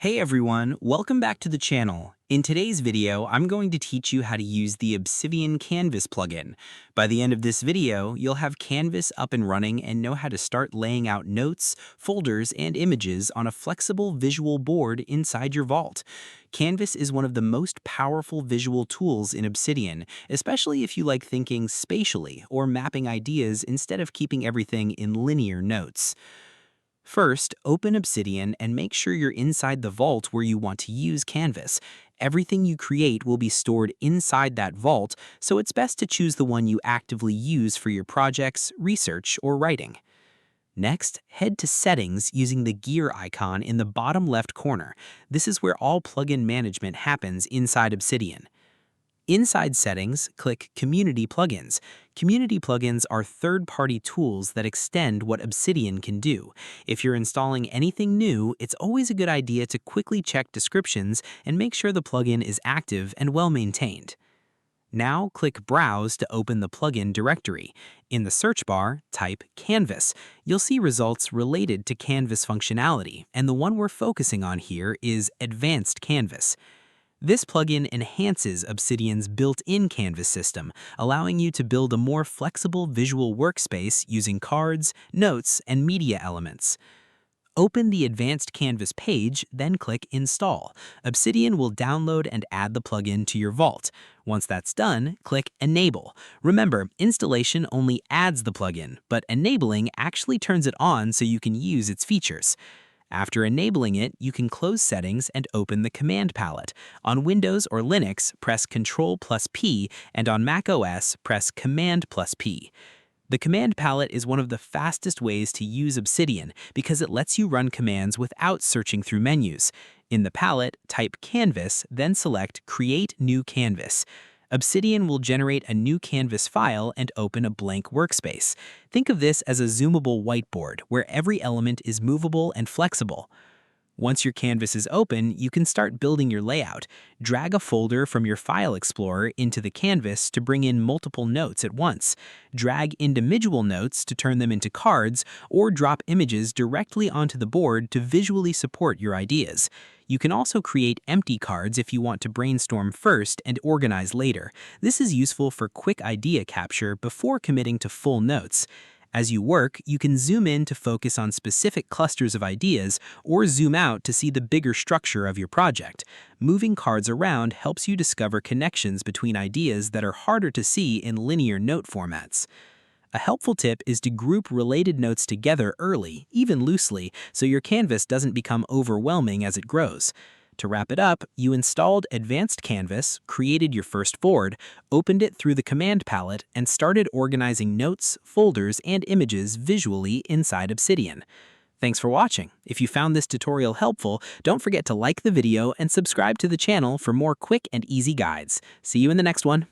Hey everyone, welcome back to the channel. In today's video, I'm going to teach you how to use the Obsidian Canvas plugin. By the end of this video, you'll have Canvas up and running and know how to start laying out notes, folders, and images on a flexible visual board inside your vault. Canvas is one of the most powerful visual tools in Obsidian, especially if you like thinking spatially or mapping ideas instead of keeping everything in linear notes. First, open Obsidian and make sure you're inside the vault where you want to use Canvas. Everything you create will be stored inside that vault, so it's best to choose the one you actively use for your projects, research, or writing. Next, head to Settings using the gear icon in the bottom left corner. This is where all plugin management happens inside Obsidian. Inside Settings, click Community Plugins. Community plugins are third-party tools that extend what Obsidian can do. If you're installing anything new, it's always a good idea to quickly check descriptions and make sure the plugin is active and well-maintained. Now click Browse to open the plugin directory. In the search bar, type Canvas. You'll see results related to Canvas functionality, and the one we're focusing on here is Advanced Canvas. This plugin enhances Obsidian's built-in Canvas system, allowing you to build a more flexible visual workspace using cards, notes, and media elements. Open the Advanced Canvas page, then click Install. Obsidian will download and add the plugin to your vault. Once that's done, click Enable. Remember, installation only adds the plugin, but enabling actually turns it on so you can use its features. After enabling it, you can close Settings and open the Command palette. On Windows or Linux, press Ctrl+P, and on Mac OS, press Command+P. The Command palette is one of the fastest ways to use Obsidian because it lets you run commands without searching through menus. In the palette, type Canvas, then select Create New Canvas. Obsidian will generate a new Canvas file and open a blank workspace. Think of this as a zoomable whiteboard where every element is movable and flexible. Once your canvas is open, you can start building your layout. Drag a folder from your File Explorer into the canvas to bring in multiple notes at once. Drag individual notes to turn them into cards, or drop images directly onto the board to visually support your ideas. You can also create empty cards if you want to brainstorm first and organize later. This is useful for quick idea capture before committing to full notes. As you work, you can zoom in to focus on specific clusters of ideas or zoom out to see the bigger structure of your project. Moving cards around helps you discover connections between ideas that are harder to see in linear note formats. A helpful tip is to group related notes together early, even loosely, so your canvas doesn't become overwhelming as it grows. To wrap it up, you installed Advanced Canvas, created your first board, opened it through the Command palette, and started organizing notes, folders, and images visually inside Obsidian. Thanks for watching. If you found this tutorial helpful, don't forget to like the video and subscribe to the channel for more quick and easy guides. See you in the next one.